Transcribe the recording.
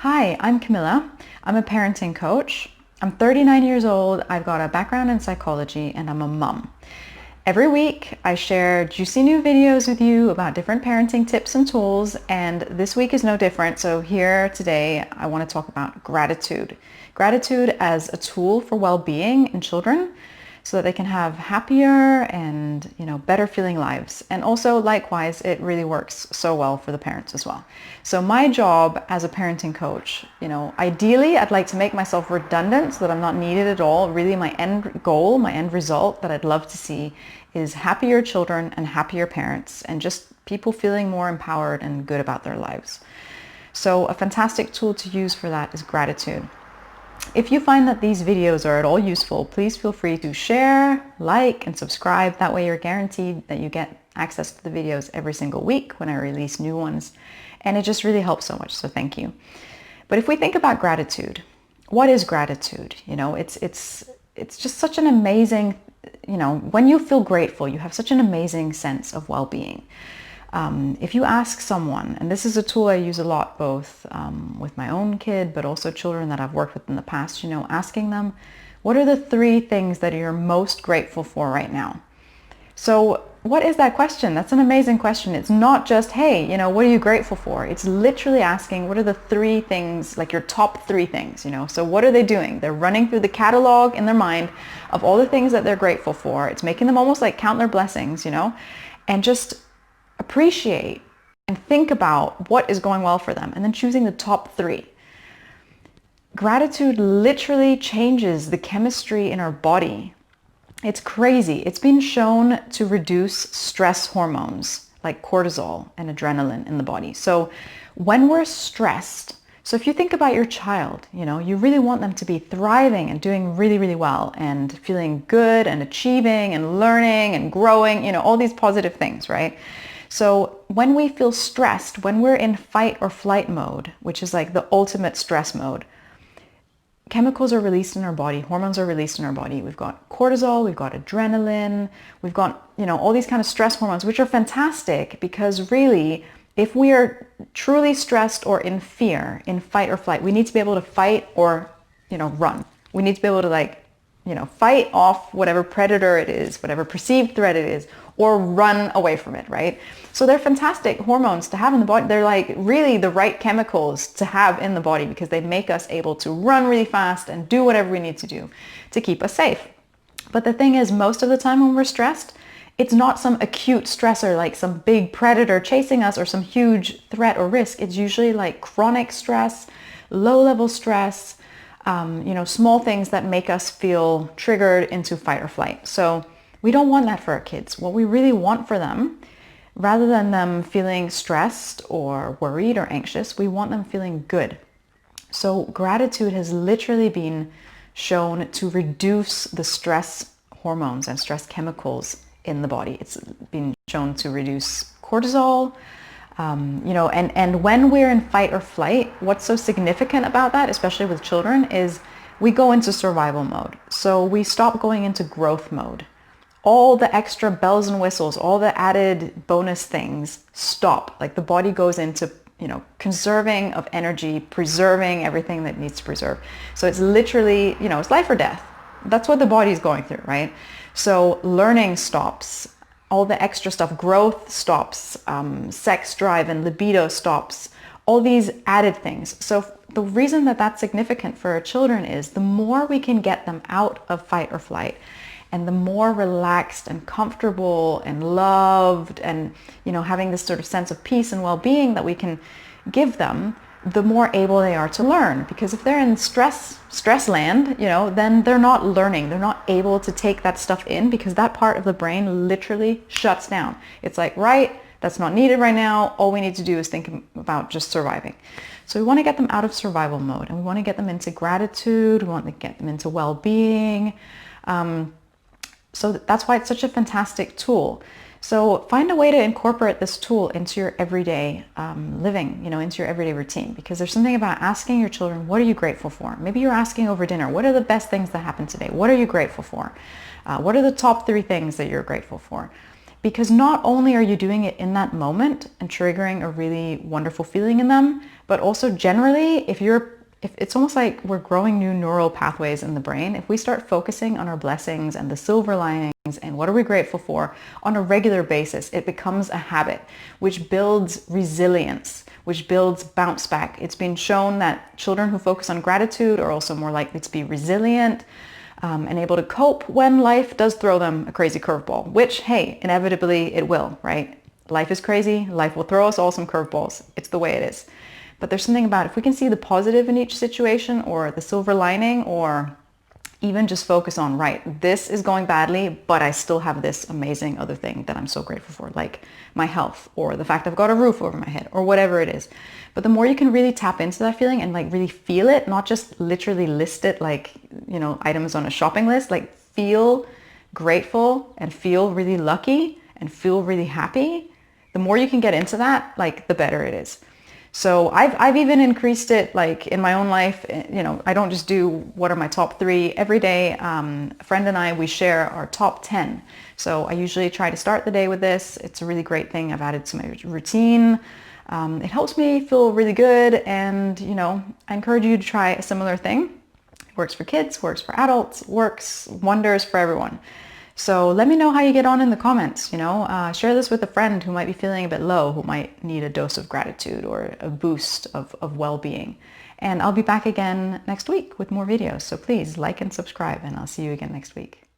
Hi, I'm Camilla. I'm a parenting coach. I'm 39 years old. I've got a background in psychology and I'm a mom. Every week I share juicy new videos with you about different parenting tips and tools, and this week is no different. So here today I want to talk about gratitude. Gratitude as a tool for well-being in children so that they can have happier and better feeling lives. And also likewise, it really works so well for the parents as well. So my job as a parenting coach, ideally I'd like to make myself redundant so that I'm not needed at all. Really my end goal, my end result that I'd love to see is happier children and happier parents and just people feeling more empowered and good about their lives. So a fantastic tool to use for that is gratitude. If you find that these videos are at all useful, please feel free to share, like, and subscribe. That way you're guaranteed that you get access to the videos every single week when I release new ones. And it just really helps so much, so thank you. But if we think about gratitude, what is gratitude? It's just such an amazing, when you feel grateful, you have such an amazing sense of well-being. If you ask someone, and this is a tool I use a lot, both with my own kid, but also children that I've worked with in the past, asking them, what are the 3 things that you're most grateful for right now? So what is that question? That's an amazing question. It's not just, hey, what are you grateful for? It's literally asking, what are the 3 things, like your top 3 things, So what are they doing? They're running through the catalog in their mind of all the things that they're grateful for. It's making them almost like count their blessings, and just appreciate and think about what is going well for them and then choosing the top 3. Gratitude literally changes the chemistry in our body. It's crazy. It's been shown to reduce stress hormones like cortisol and adrenaline in the body. So when we're stressed, so if you think about your child, you really want them to be thriving and doing really, really well and feeling good and achieving and learning and growing, all these positive things, right? So when we feel stressed, when we're in fight or flight mode, which is like the ultimate stress mode, chemicals are released in our body, hormones are released in our body. We've got cortisol, we've got adrenaline, we've got, all these kind of stress hormones, which are fantastic because really, if we are truly stressed or in fear, in fight or flight, we need to be able to fight or, run. We need to be able to fight off whatever predator it is, whatever perceived threat it is, or run away from it, right? So they're fantastic hormones to have in the body. They're like really the right chemicals to have in the body because they make us able to run really fast and do whatever we need to do to keep us safe. But the thing is, most of the time when we're stressed, it's not some acute stressor like some big predator chasing us or some huge threat or risk. It's usually like chronic stress, low-level stress, small things that make us feel triggered into fight or flight. So we don't want that for our kids. What we really want for them, rather than them feeling stressed or worried or anxious, we want them feeling good. So gratitude has literally been shown to reduce the stress hormones and stress chemicals in the body. It's been shown to reduce cortisol, and when we're in fight or flight, what's so significant about that, especially with children, is we go into survival mode. So we stop going into growth mode. All the extra bells and whistles, all the added bonus things stop. Like the body goes into, conserving of energy, preserving everything that needs to preserve. So it's literally, it's life or death. That's what the body's going through, right? So learning stops. All the extra stuff, growth stops, sex drive and libido stops, all these added things. So the reason that that's significant for our children is the more we can get them out of fight or flight and the more relaxed and comfortable and loved and, having this sort of sense of peace and well-being that we can give them, the more able they are to learn. Because if they're in stress land, then they're not learning. They're not able to take that stuff in because that part of the brain literally shuts down. It's like, right, that's not needed right now. All we need to do is think about just surviving. So we want to get them out of survival mode and we want to get them into gratitude. We want to get them into well-being. So that's why it's such a fantastic tool. So find a way to incorporate this tool into your everyday living, into your everyday routine, because there's something about asking your children, what are you grateful for? Maybe you're asking over dinner, what are the best things that happened today? What are you grateful for? What are the top 3 things that you're grateful for? because not only are you doing it in that moment and triggering a really wonderful feeling in them, but also generally, if it's almost like we're growing new neural pathways in the brain. If we start focusing on our blessings and the silver linings and what are we grateful for on a regular basis, it becomes a habit, which builds resilience, which builds bounce back. It's been shown that children who focus on gratitude are also more likely to be resilient and able to cope when life does throw them a crazy curveball, which, hey, inevitably it will, right? Life is crazy. Life will throw us all some curveballs. It's the way it is. But there's something about if we can see the positive in each situation or the silver lining, or even just focus on, right, this is going badly, but I still have this amazing other thing that I'm so grateful for, like my health or the fact I've got a roof over my head or whatever it is. But the more you can really tap into that feeling and like really feel it, not just literally list it like, you know, items on a shopping list, like feel grateful and feel really lucky and feel really happy, the more you can get into that, like the better it is. So I've even increased it like in my own life. You know, I don't just do what are my top 3 every day. A friend and I, we share our top 10. So I usually try to start the day with this. It's a really great thing. I've added to my routine. It helps me feel really good. And, you know, I encourage you to try a similar thing. It works for kids, works for adults, works wonders for everyone. So let me know how you get on in the comments, you know, share this with a friend who might be feeling a bit low, who might need a dose of gratitude or a boost of well-being. And I'll be back again next week with more videos. So please like and subscribe, and I'll see you again next week.